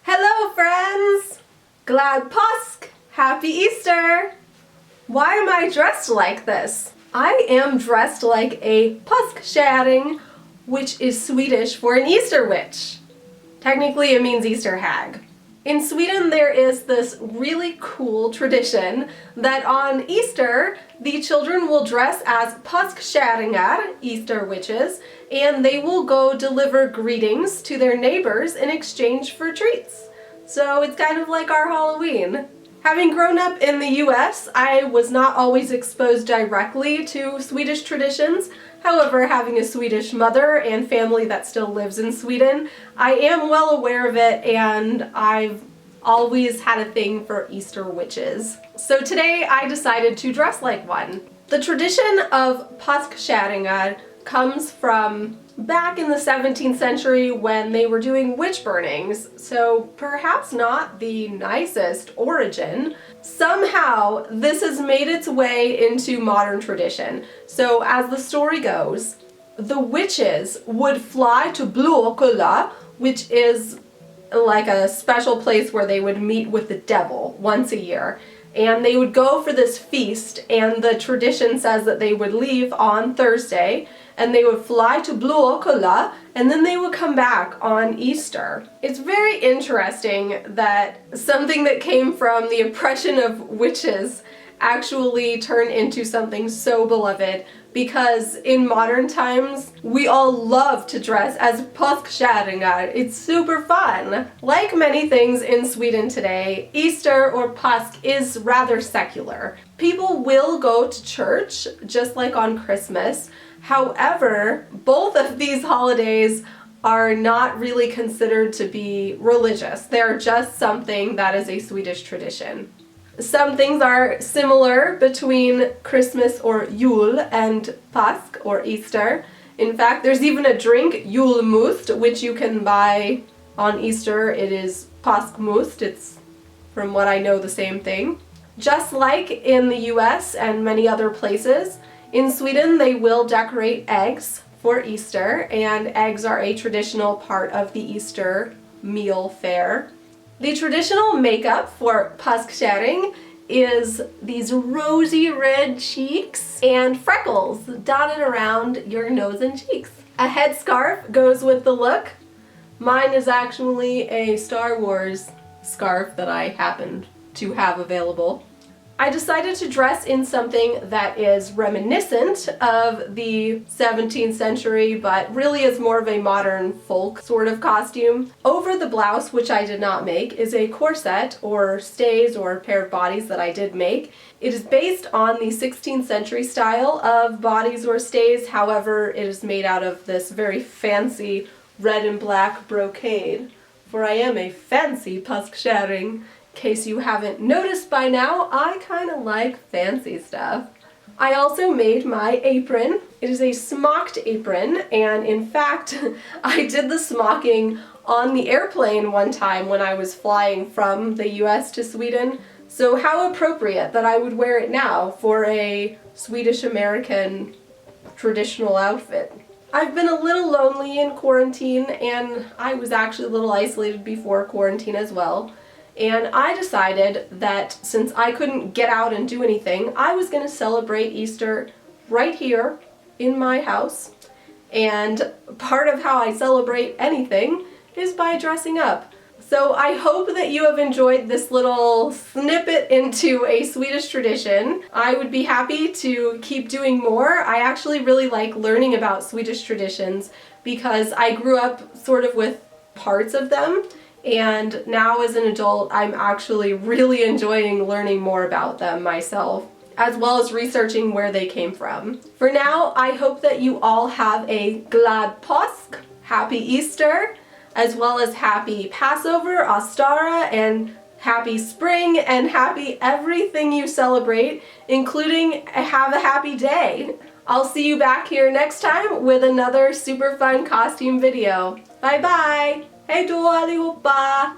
Hello friends! Glad PÅSK! Happy Easter! Why am I dressed like this? I am dressed like a påskkärring, which is Swedish for an Easter witch. Technically it means Easter hag. In Sweden there is this really cool tradition that on Easter the children will dress as påskkärringar, Easter witches, and they will go deliver greetings to their neighbors in exchange for treats. So it's kind of like our Halloween. Having grown up in the US, I was not always exposed directly to Swedish traditions. However, having a Swedish mother and family that still lives in Sweden, I am well aware of it, and I've always had a thing for Easter witches. So today I decided to dress like one. The tradition of påskkärringar comes from back in the 17th century when they were doing witch burnings, so perhaps not the nicest origin. Somehow this has made its way into modern tradition. So as the story goes, the witches would fly to Blåkulla, which is like a special place where they would meet with the devil once a year. And they would go for this feast, and the tradition says that they would leave on Thursday and they would fly to Blåkulla, and then they would come back on Easter. It's very interesting that something that came from the oppression of witches actually turned into something so beloved, because in modern times we all love to dress as påskkärringar. It's super fun. Like many things in Sweden today, Easter or PÅSK is rather secular. People will go to church just like on Christmas. However, both of these holidays are not really considered to be religious. They're just something that is a Swedish tradition. Some things are similar between Christmas or jul and PÅSK or Easter. In fact, there's even a drink, julmust, which you can buy on Easter. It is påskmust. It's, from what I know, the same thing. Just like in the US and many other places, in Sweden they will decorate eggs for Easter, and eggs are a traditional part of the Easter meal fare. The traditional makeup for påskkärring is these rosy red cheeks and freckles dotted around your nose and cheeks. A headscarf goes with the look. Mine is actually a Star Wars scarf that I happened to have available. I decided to dress in something that is reminiscent of the 17th century, but really is more of a modern folk sort of costume. Over the blouse, which I did not make, is a corset or stays or pair of bodies that I did make. It is based on the 16th century style of bodies or stays, however it is made out of this very fancy red and black brocade, for I am a fancy påskkärring. In case you haven't noticed by now, I kind of like fancy stuff. I also made my apron. It is a smocked apron, and in fact, I did the smocking on the airplane one time when I was flying from the US to Sweden. So how appropriate that I would wear it now for a Swedish-American traditional outfit. I've been a little lonely in quarantine, and I was actually a little isolated before quarantine as well. And I decided that since I couldn't get out and do anything, I was going to celebrate Easter right here in my house. And part of how I celebrate anything is by dressing up. So I hope that you have enjoyed this little snippet into a Swedish tradition. I would be happy to keep doing more. I actually really like learning about Swedish traditions because I grew up sort of with parts of them. And now as an adult, I'm actually really enjoying learning more about them myself, as well as researching where they came from. For now, I hope that you all have a glad påsk, happy Easter, as well as happy Passover, Ostara, and happy spring, and happy everything you celebrate, including have a happy day. I'll see you back here next time with another super fun costume video. Bye bye! Hej då allihopa!